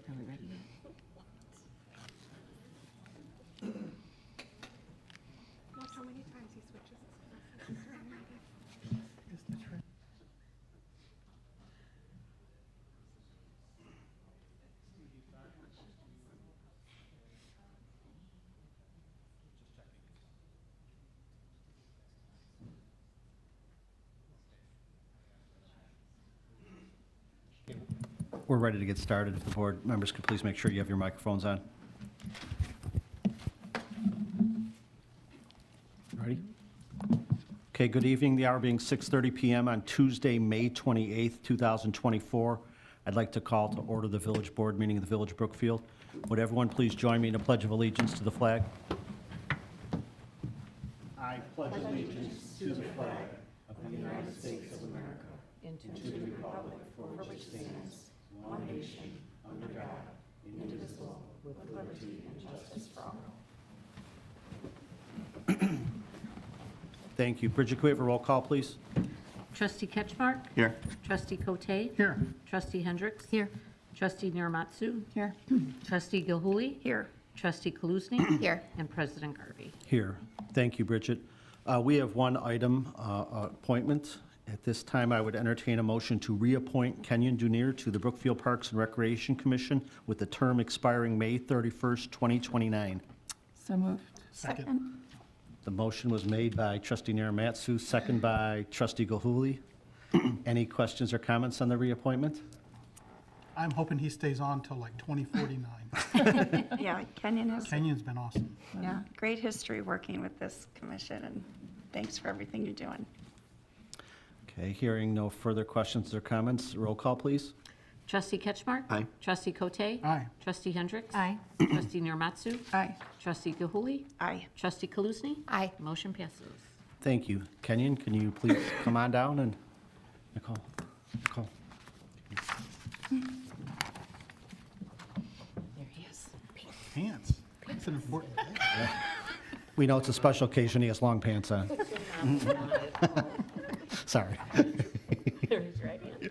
Are we ready? Watch how many times he switches his glasses. We're ready to get started. If the board members could please make sure you have your microphones on. Ready? Okay, good evening. The hour being 6:30 PM on Tuesday, May 28th, 2024. I'd like to call to order the Village Board meeting of the Village of Brookfield. Would everyone please join me in a pledge of allegiance to the flag? I pledge allegiance to the flag of the United States of America and to the republic for which it stands, one nation, under God, indivisible, with liberty and justice for all. Thank you. Bridget, could we have a roll call, please? Trustee Ketchmark? Here. Trustee Cote? Here. Trustee Hendricks? Here. Trustee Narimatsu? Here. Trustee Gilhooley? Here. Trustee Kaluzny? Here. And President Garvey. Here. Thank you, Bridget. We have one item, appointment. At this time, I would entertain a motion to reappoint Kenyon to the Brookfield Parks and Recreation Commission with the term expiring May 31st, 2029. So moved. Second. The motion was made by Trustee Narimatsu, second by Trustee Gilhooley. Any questions or comments on the reappointment? I'm hoping he stays on till like 2049. Yeah, Kenyon has, Kenyon's been awesome. yeah, great history working with this commission, and thanks for everything you're doing. Okay, hearing no further questions or comments, roll call, please. Trustee Ketchmark? Aye. Trustee Cote? Aye. Trustee Hendricks? Aye. Trustee Narimatsu? Aye. Trustee Gilhooley? Aye. Trustee Kaluzny? Aye. Motion passes. Thank you. Kenyon, can you please come on down and, Nicole. There he is. Pants. That's an important day. We know it's a special occasion, he has long pants on. Sorry. There is right hand.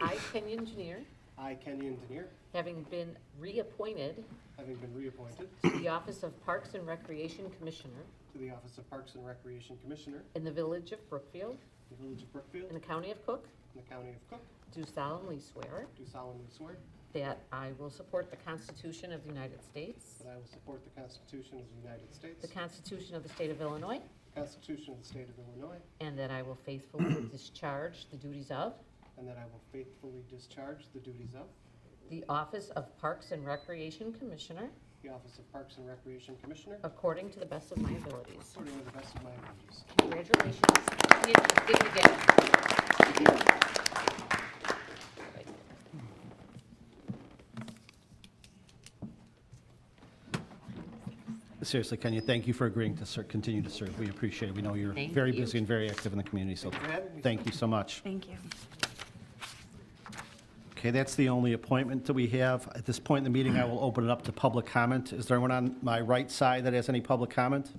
I, Kenyon Engineer, I, I, Kenyon Denier, having been reappointed having been reappointed to the office of Parks and Recreation Commissioner to the Office of Parks and Recreation Commissioner in the village of Brookfield, in the Village of Brookfield, in the county of Cook, in the County of Cook, do solemnly swear do solemnly swear that I will support the Constitution of the United States, that I will support the Constitution of the United States, the Constitution of the State of Illinois, the Constitution of the State of Illinois, and that I will faithfully discharge the duties of and that I will faithfully discharge the duties of the office of Parks and Recreation Commissioner the Office of Parks and Recreation Commissioner according to the best of my abilities. according to the best of my abilities. Congratulations. You did it again. Seriously, Kenya, thank you for agreeing to continue to serve. We appreciate it. We know you're Thank very you. busy and very active in the community, so Thank you for having me. thank you so much. Thank you. Okay, that's the only appointment that we have. At this point in the meeting, I will open it up to public comment. Is there anyone on my right side that has any public comment?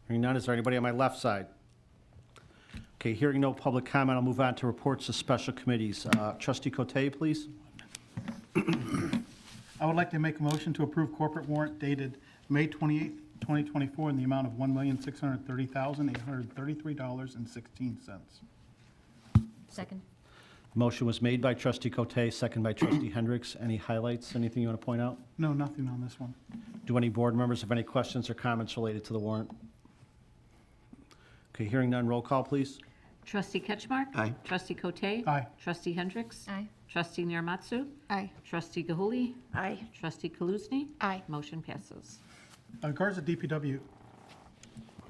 Hearing none, is there anybody on my left side? Okay, hearing no public comment, I'll move on to reports of special committees. Trustee Cote, please. I would like to make a motion to approve corporate warrant dated May 28th, 2024, in the amount of $1,630,833.16. Second. Motion was made by Trustee Cote, second by Trustee Hendricks. Any highlights, anything you want to point out? No, nothing on this one. Do any board members have any questions or comments related to the warrant? Okay, hearing none, roll call, please. Trustee Ketchmark? Aye. Trustee Cote? Aye. Trustee Hendricks? Aye. Trustee Narimatsu? Aye. Trustee Gilhooley? Aye. Trustee Kaluzny? Aye. Motion passes. In regards to DPW,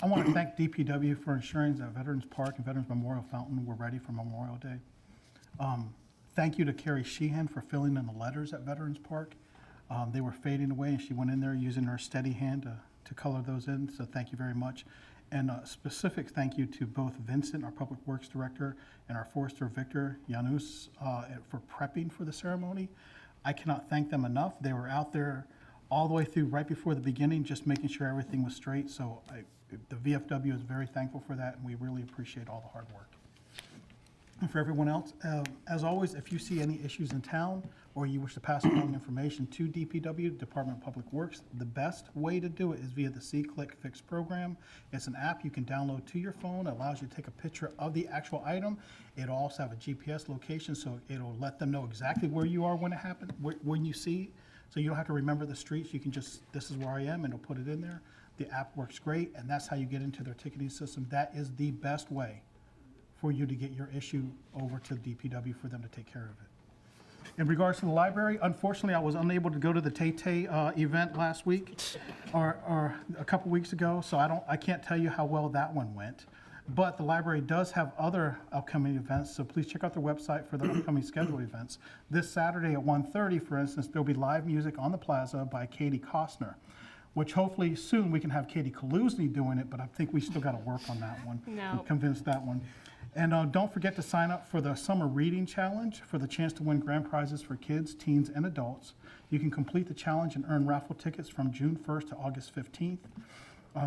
I want to thank DPW for ensuring that Veterans Park and Veterans Memorial Fountain were ready for Memorial Day. Thank you to Carrie Sheehan for filling in the letters at Veterans Park. They were fading away, and she went in there using her steady hand to color those in, so thank you very much. And a specific thank you to both Vincent, our Public Works Director, and our Forester Victor Janus for prepping for the ceremony. I cannot thank them enough. They were out there all the way through, right before the beginning, just making sure everything was straight. So the VFW is very thankful for that, and we really appreciate all the hard work. And for everyone else, as always, if you see any issues in town or you wish to pass along information to DPW, Department of Public Works, the best way to do it is via the C-Click Fix program. It's an app you can download to your phone. It allows you to take a picture of the actual item. It'll also have a GPS location, so it'll let them know exactly where you are when it happens, when you see. So you don't have to remember the streets. You can just, this is where I am, and it'll put it in there. The app works great, and that's how you get into their ticketing system. That is the best way for you to get your issue over to DPW for them to take care of it. In regards to the library, unfortunately, I was unable to go to the Tay event last week or a couple weeks ago, so I can't tell you how well that one went. But the library does have other upcoming events, so please check out their website for the upcoming scheduled events. This Saturday at 1:30, for instance, there'll be live music on the plaza by Katie Costner, which hopefully soon we can have Katie Kaluzny doing it, but I think we still got to work on that one. No. I'm convinced that one. And don't forget to sign up for the Summer Reading Challenge for the chance to win grand prizes for kids, teens, and adults. You can complete the challenge and earn raffle tickets from June 1st to August 15th.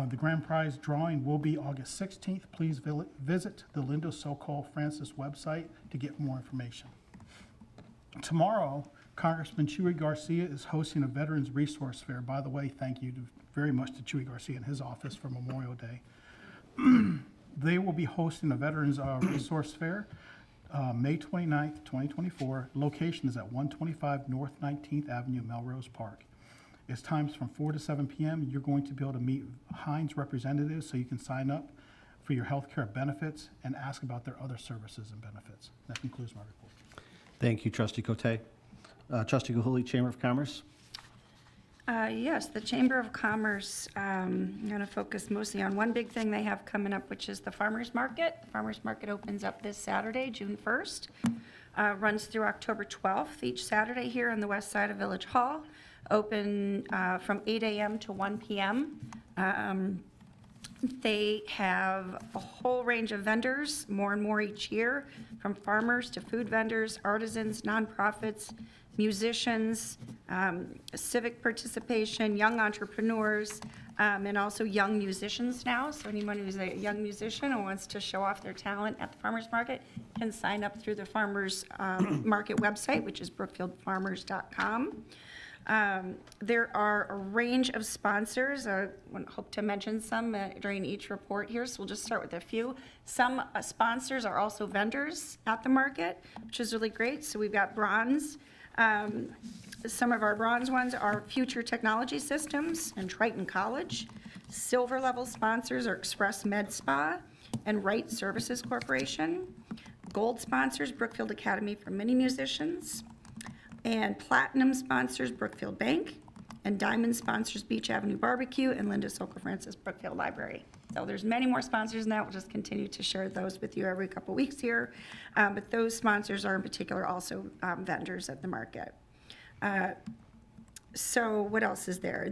The grand prize drawing will be August 16th. Please visit the Linda Sokol Francis website to get more information. Tomorrow, Congressman Chuy Garcia is hosting a Veterans Resource Fair. By the way, thank you very much to Chuy Garcia and his office for Memorial Day. They will be hosting a Veterans Resource Fair, May 29th, 2024. Location is at 125 North 19th Avenue, Melrose Park. It's times from 4 to 7 p.m. You're going to be able to meet Heinz representatives so you can sign up for your health care benefits and ask about their other services and benefits. That concludes my report. Thank you, Trustee Cote. Trustee Gilhooley, Chamber of Commerce. Yes, the Chamber of Commerce, I'm going to focus mostly on one big thing they have coming up, which is the Farmers Market. The Farmers Market opens up this Saturday, June 1st, runs through October 12th, each Saturday here on the west side of Village Hall, open from 8 a.m. to 1 p.m. They have a whole range of vendors, more and more each year, from farmers to food vendors, artisans, nonprofits, musicians, civic participation, young entrepreneurs, and also young musicians now. So anyone who's a young musician and wants to show off their talent at the farmers market can sign up through the farmers market website, which is brookfieldfarmers.com. There are a range of sponsors. I hope to mention some during each report here, so we'll just start with a few. Some sponsors are also vendors at the market, which is really great. So we've got bronze. Some of our bronze ones are Future Technology Systems and Triton College. Silver level sponsors are Express Med Spa and Wright Services Corporation. Gold sponsors, Brookfield Academy for Mini Musicians. And platinum sponsors, Brookfield Bank. And diamond sponsors, Beach Avenue Barbecue and Linda Sokol Francis Brookfield Library. So there's many more sponsors than that. We'll just continue to share those with you every couple weeks here. But those sponsors are in particular also vendors at the market. So what else is there?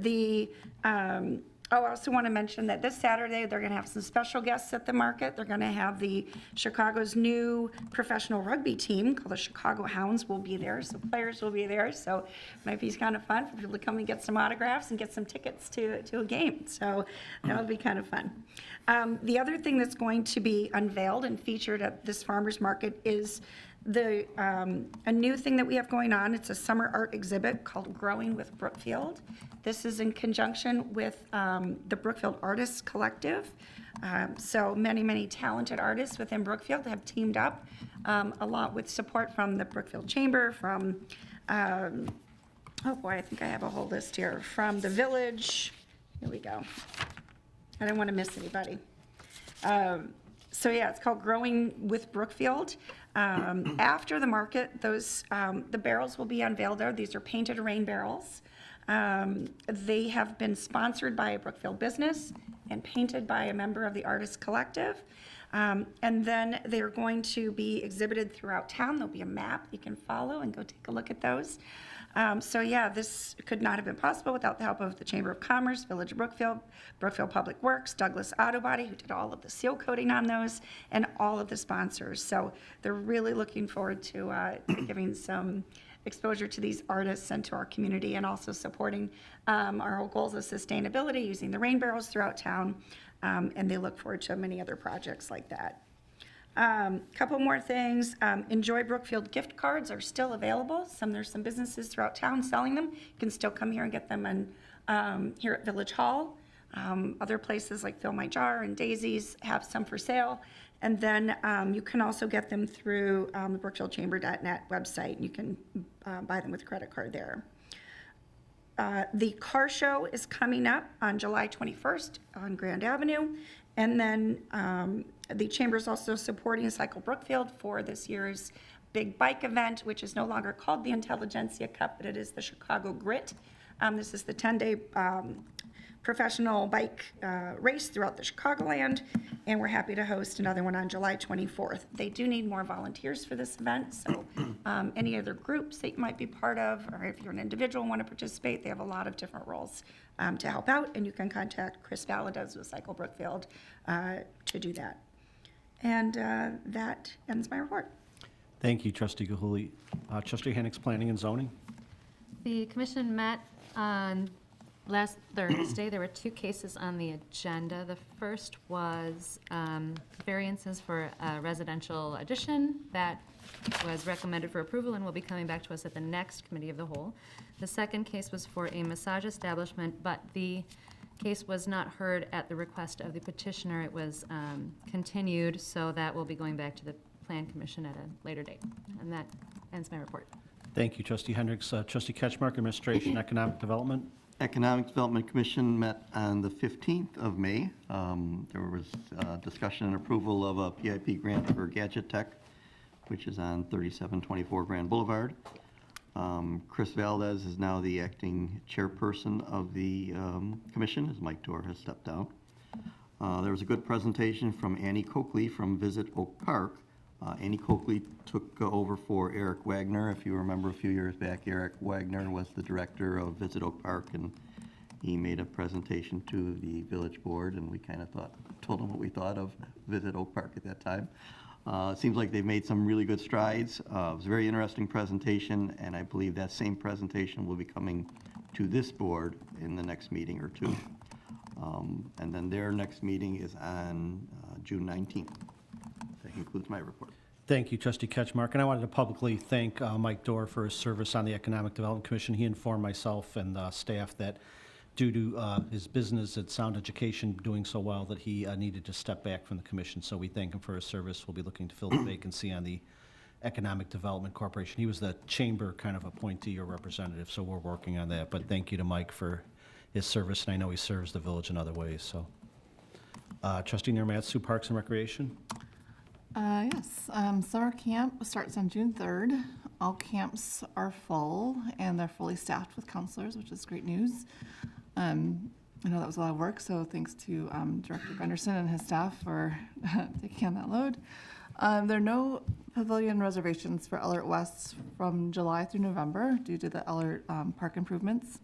I also want to mention that this Saturday, they're going to have some special guests at the market. They're going to have Chicago's new professional rugby team called the Chicago Hounds will be there. So players will be there. So it might be kind of fun for people to come and get some autographs and get some tickets to a game. So that'll be kind of fun. The other thing that's going to be unveiled and featured at this farmers market is a new thing that we have going on. It's a summer art exhibit called Growing with Brookfield. This is in conjunction with the Brookfield Artists Collective. So many talented artists within Brookfield have teamed up, a lot with support from the Brookfield Chamber, from, oh boy, I think I have a whole list here, from the Village. Here we go. I don't want to miss anybody. So yeah, it's called Growing with Brookfield. After the market, the barrels will be unveiled there. These are painted rain barrels. They have been sponsored by a Brookfield business and painted by a member of the Artists Collective. And then they're going to be exhibited throughout town. There'll be a map you can follow and go take a look at those. So yeah, this could not have been possible without the help of the Chamber of Commerce, Village of Brookfield, Brookfield Public Works, Douglas Auto Body, who did all of the seal coating on those, and all of the sponsors. So they're really looking forward to giving some exposure to these artists and to our community, and also supporting our whole goals of sustainability, using the rain barrels throughout town, and they look forward to many other projects like that. Couple more things. Enjoy Brookfield gift cards are still available. There's some businesses throughout town selling them. You can still come here and get them here at Village Hall. Other places like Fill My Jar and Daisy's have some for sale. And then you can also get them through the brookfieldchamber.net website. You can buy them with a credit card there. The car show is coming up on July 21st on Grand Avenue. And then the Chamber is also supporting Cycle Brookfield for this year's big bike event, which is no longer called the Intelligentsia Cup, but it is the Chicago Grit. This is the 10-day professional bike race throughout the Chicagoland, and we're happy to host another one on July 24th. They do need more volunteers for this event, so any other groups that you might be part of, or if you're an individual and want to participate, they have a lot of different roles to help out, and you can contact Chris Valadez with Cycle Brookfield to do that. And that ends my report. Thank you, Trustee Gilhooley. Trustee Hendricks, Planning and Zoning. The commission met on last Thursday. There were two cases on the agenda. The first was variances for a residential addition that was recommended for approval and will be coming back to us at the next committee of the whole. The second case was for a massage establishment, but the case was not heard at the request of the petitioner. It was continued, so that will be going back to the Plan Commission at a later date. And that ends my report. Thank you, Trustee Hendricks. Trustee Ketchmark, Administration, Economic Development. Economic Development Commission met on the 15th of May. There was discussion and approval of a PIP grant for Gadget Tech, which is on 3724 Grand Boulevard. Chris Valdez is now the acting chairperson of the commission, as Mike Dorr has stepped down. There was a good presentation from Annie Coakley from Visit Oak Park. Annie Coakley took over for Eric Wagner. If you remember a few years back, Eric Wagner was the director of Visit Oak Park, and he made a presentation to the village board, and we kind of told him what we thought of Visit Oak Park at that time. It seems like they've made some really good strides. It was a very interesting presentation, and I believe that same presentation will be coming to this board in the next meeting or two. And then their next meeting is on June 19th. That concludes my report. Thank you, Trustee Ketchmark. And I wanted to publicly thank Mike Dorr for his service on the Economic Development Commission. He informed myself and staff that due to his business at Sound Education doing so well that he needed to step back from the commission. So we thank him for his service. We'll be looking to fill the vacancy on the Economic Development Corporation. He was the chamber kind of appointee or representative, so we're working on that. But thank you to Mike for his service, and I know he serves the village in other ways. So, Trustee Narimatsu, Parks and Recreation. Yes, summer camp starts on June 3rd. All camps are full, and they're fully staffed with counselors, which is great news. I know that was a lot of work, so thanks to Director Gunderson and his staff for taking on that load. There are no pavilion reservations for Ellert West from July through November due to the Ellert park improvements.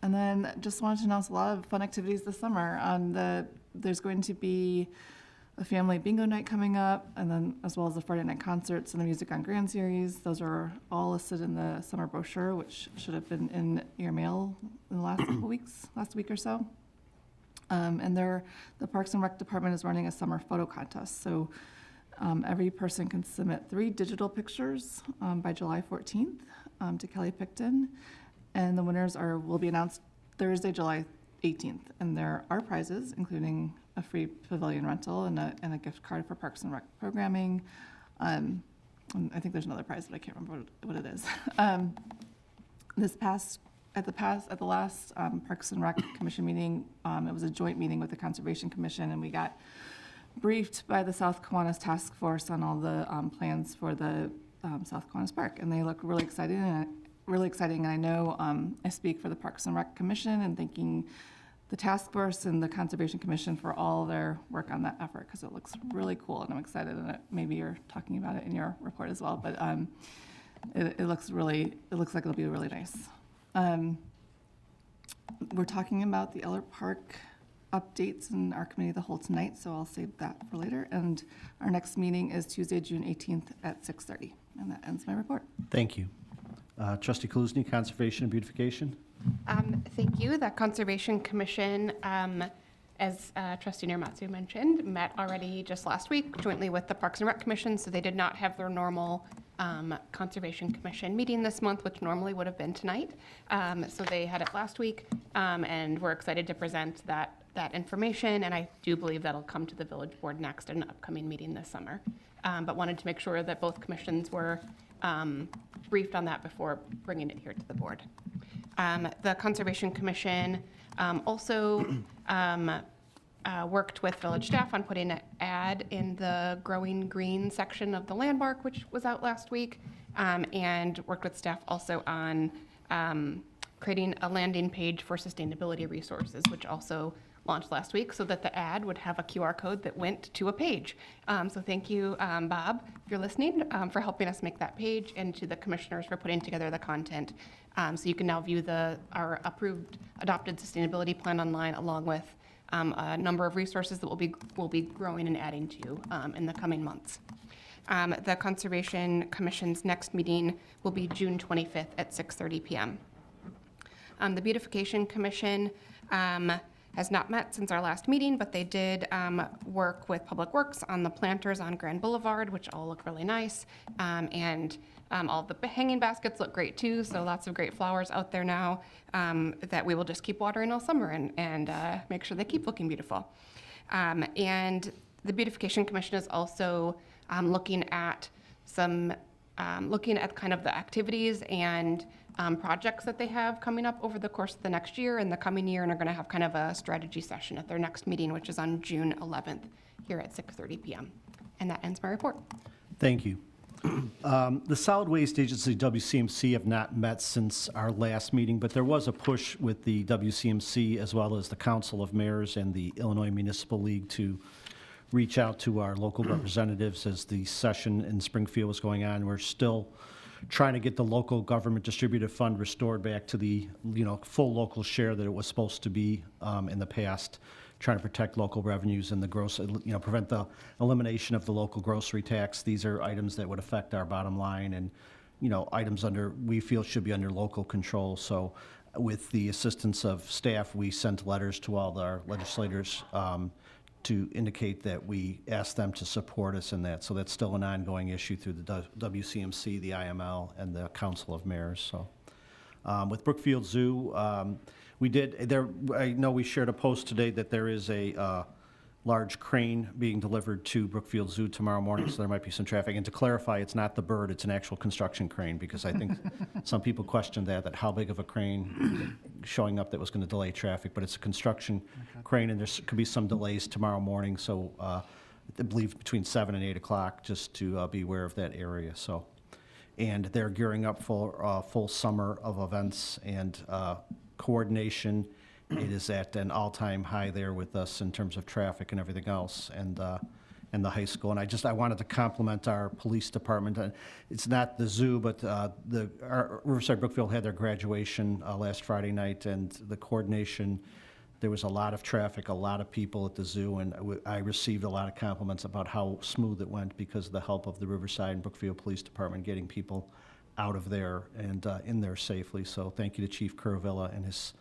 And then just wanted to announce a lot of fun activities this summer. There's going to be a family bingo night coming up, and then as well as the Friday night concerts and the Music on Grand series. Those are all listed in the summer brochure, which should have been in your mail in the last couple weeks, last week or so. And the Parks and Rec Department is running a summer photo contest. So every person can submit 3 digital pictures by July 14th to Kelly Picton. And the winners will be announced Thursday, July 18th. And there are prizes, including a free pavilion rental and a gift card for Parks and Rec programming. And I think there's another prize, but I can't remember what it is. At the last Parks and Rec Commission meeting, it was a joint meeting with the Conservation Commission, and we got briefed by the South Kiwanis Task Force on all the plans for the South Kiwanis Park, and they look really exciting. And I know I speak for the Parks and Rec Commission and thanking the task force and the Conservation Commission for all their work on that effort, because it looks really cool, and I'm excited. And maybe you're talking about it in your report as well, but it looks like it'll be really nice. We're talking about the Ellert Park updates in our committee of the whole tonight, so I'll save that for later. And our next meeting is Tuesday, June 18th at 6:30, and that ends my report. Thank you. Trustee Kaluzny, Conservation and Beautification. Thank you. The Conservation Commission, as Trustee Narimatsu mentioned, met already just last week jointly with the Parks and Rec Commission, so they did not have their normal Conservation Commission meeting this month, which normally would have been tonight. So they had it last week, and we're excited to present that information, and I do believe that'll come to the village board next in an upcoming meeting this summer. But wanted to make sure that both commissions were briefed on that before bringing it here to the board. The Conservation Commission also worked with village staff on putting an ad in the Growing Green section of the landmark, which was out last week, and worked with staff also on creating a landing page for sustainability resources, which also launched last week, so that the ad would have a QR code that went to a page. So thank you, Bob, if you're listening, for helping us make that page, and to the commissioners for putting together the content. So you can now view our adopted sustainability plan online, along with a number of resources that we'll be growing and adding to in the coming months. The Conservation Commission's next meeting will be June 25th at 6:30 p.m. The Beautification Commission has not met since our last meeting, but they did work with Public Works on the planters on Grand Boulevard, which all look really nice. And all the hanging baskets look great too, so lots of great flowers out there now that we will just keep watering all summer and make sure they keep looking beautiful. And the Beautification Commission is also looking at kind of the activities and projects that they have coming up over the course of the next year and the coming year, and are going to have kind of a strategy session at their next meeting, which is on June 11th here at 6:30 p.m. And that ends my report. Thank you. The Solid Waste Agency, WCMC, have not met since our last meeting, but there was a push with the WCMC as well as the Council of Mayors and the Illinois Municipal League to reach out to our local representatives as the session in Springfield was going on. We're still trying to get the local government distributive fund restored back to the full local share that it was supposed to be in the past. trying to protect local revenues and the prevent the elimination of the local grocery tax. These are items that would affect our bottom line and, items we feel should be under local control. So with the assistance of staff, we sent letters to all our legislators to indicate that we asked them to support us in that. So that's still an ongoing issue through the WCMC, the IML, and the Council of Mayors. So with Brookfield Zoo, I know we shared a post today that there is a large crane being delivered to Brookfield Zoo tomorrow morning, so there might be some traffic. And to clarify, it's not the bird, it's an actual construction crane, because I think some people questioned that how big of a crane showing up that was going to delay traffic, but it's a construction crane, and there could be some delays tomorrow morning, so I believe between 7 and 8 o'clock, just to be aware of that area. So, and they're gearing up for a full summer of events and coordination. It is at an all-time high there with us in terms of traffic and everything else, and the high school. And I wanted to compliment our police department. It's not the zoo, but our Riverside Brookfield had their graduation last Friday night, and the coordination. There was a lot of traffic, a lot of people at the zoo, and I received a lot of compliments about how smooth it went because of the help of the Riverside and Brookfield Police Department getting people out of there and in there safely. So thank you to Chief Curvilla and his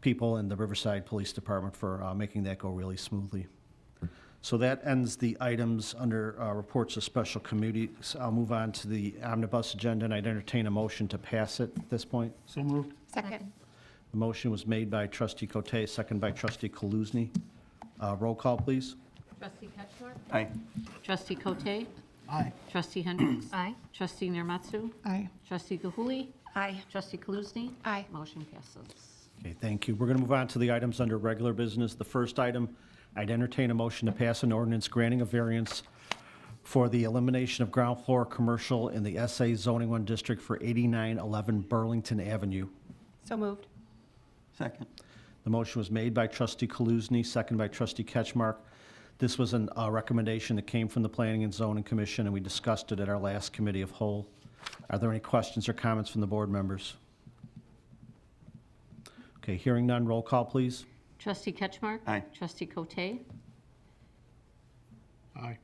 people and the Riverside Police Department for making that go really smoothly. So that ends the items under reports of special committees. I'll move on to the omnibus agenda, and I'd entertain a motion to pass it at this point. So moved. Second. The motion was made by Trustee Cote, second by Trustee Kaluzny. Roll call, please. Trustee Ketchmark? Aye. Trustee Cote, Aye. Trustee Hendricks, Aye. Trustee Narimatsu, Aye. Trustee Gilhooley, Aye. Trustee Kaluzny. Aye. Motion passes. Okay, thank you. We're going to move on to the items under regular business. The first item, I'd entertain a motion to pass an ordinance granting a variance for the elimination of ground floor commercial in the SA Zoning 1 District for 8911 Burlington Avenue. So moved. Second. The motion was made by Trustee Kaluzny, second by Trustee Ketchmark. This was a recommendation that came from the Planning and Zoning Commission, and we discussed it at our last committee of whole. Are there any questions or comments from the board members? Okay, hearing none, roll call, please. Trustee Ketchmark. Aye. Trustee Cote, Aye.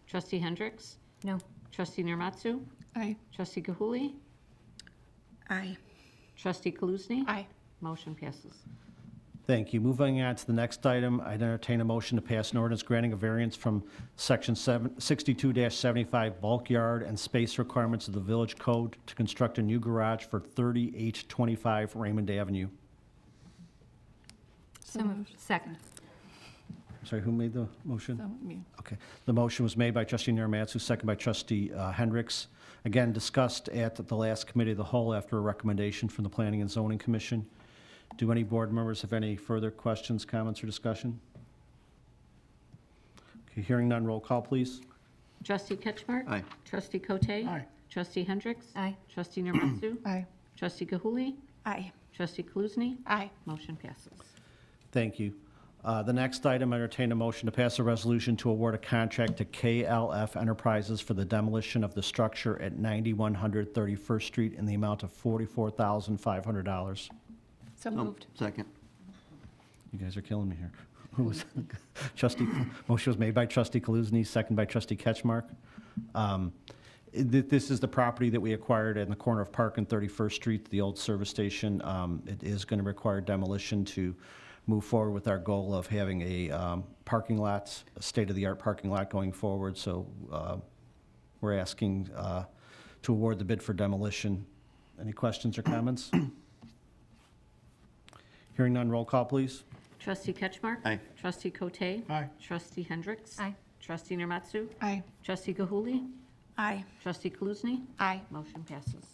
Trustee Hendricks, No. Trustee Narimatsu, Aye. Trustee Gilhooley, Aye. Trustee Kaluzny. Aye. Motion passes. Thank you. Moving on to the next item, I'd entertain a motion to pass an ordinance granting a variance from Section 62-75 bulk yard and space requirements of the Village Code to construct a new garage for 3825 Raymond Avenue. So moved. Second. Sorry, who made the motion? So, me. Okay. The motion was made by Trustee Narimatsu, second by Trustee Hendricks. Again, discussed at the last committee of the whole after a recommendation from the Planning and Zoning Commission. Do any board members have any further questions, comments, or discussion? Okay, hearing none, roll call, please. Trustee Ketchmark. Aye. Trustee Cote. Aye. Trustee Hendricks. Aye. Trustee Narimatsu, Aye. Trustee Gilhooley, Aye. Trustee Kaluzny. Aye. Motion passes. Thank you. The next item, I entertain a motion to pass a resolution to award a contract to KLF Enterprises for the demolition of the structure at 9100 31st Street in the amount of $44,500. So Oh, moved. second. You guys are killing me here. Who was Trustee? Motion was made by Trustee Kaluzny, second by Trustee Ketchmark. This is the property that we acquired in the corner of Park and 31st Street, the old service station. It is going to require demolition to move forward with our goal of having a parking lot, a state-of-the-art parking lot going forward. So we're asking to award the bid for demolition. Any questions or comments? Hearing none, roll call, please. Trustee Ketchmark. Aye. Trustee Cote. Aye. Trustee Hendricks. Aye. Trustee Narimatsu, Aye. Trustee Gilhooley, Aye. Trustee Kaluzny. Aye. Motion passes.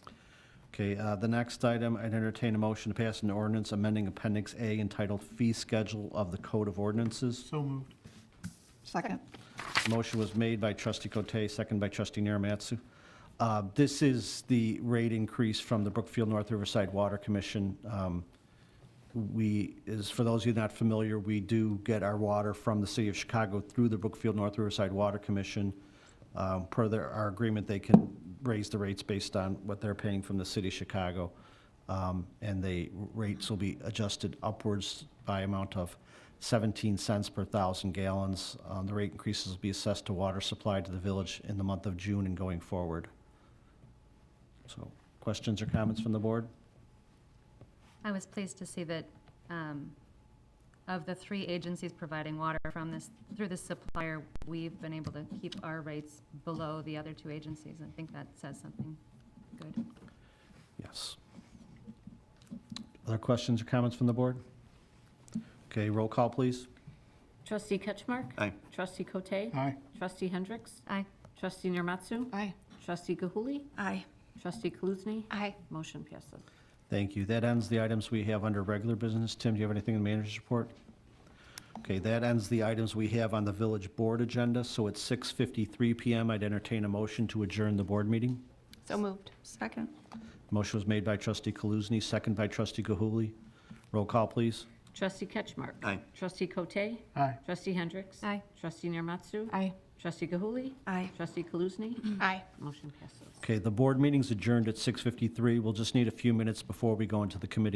Okay, the next item, I'd entertain a motion to pass an ordinance amending Appendix A entitled Fee Schedule of the Code of Ordinances. So moved. Second. Motion was made by Trustee Cote, second by Trustee Narimatsu. This is the rate increase from the Brookfield North Riverside Water Commission. For those of you not familiar, we do get our water from the City of Chicago through the Brookfield North Riverside Water Commission. Per our agreement, they can raise the rates based on what they're paying from the City of Chicago. And the rates will be adjusted upwards by amount of 17 cents per 1,000 gallons. The rate increases will be assessed to water supply to the village in the month of June and going forward. So, questions or comments from the board? I was pleased to see that of the 3 agencies providing water through this supplier, we've been able to keep our rates below the other 2 agencies. I think that says something good. Yes. Other questions or comments from the board? Okay, roll call, please. Trustee Ketchmark? Aye. Trustee Cote? Aye. Trustee Hendricks? Aye. Trustee Narimatsu? Aye. Trustee Gilhooley? Aye. Trustee Kaluzny? Aye. Motion passes. Thank you. That ends the items we have under regular business. Tim, do you have anything in the manager's report? Okay, that ends the items we have on the village board agenda. So it's 6:53 PM. I'd entertain a motion to adjourn the board meeting. So moved. Second. Motion was made by trustee Kaluzny, second by trustee Gilhooley. Roll call, please. Trustee Ketchmark? Aye. Trustee Cote? Aye. Trustee Hendricks? Aye. Trustee Narimatsu? Aye. Trustee Gilhooley? Aye. Trustee Kaluzny? Aye. Motion passes. Okay, the board meeting's adjourned at 6:53. We'll just need a few minutes before we go into the committee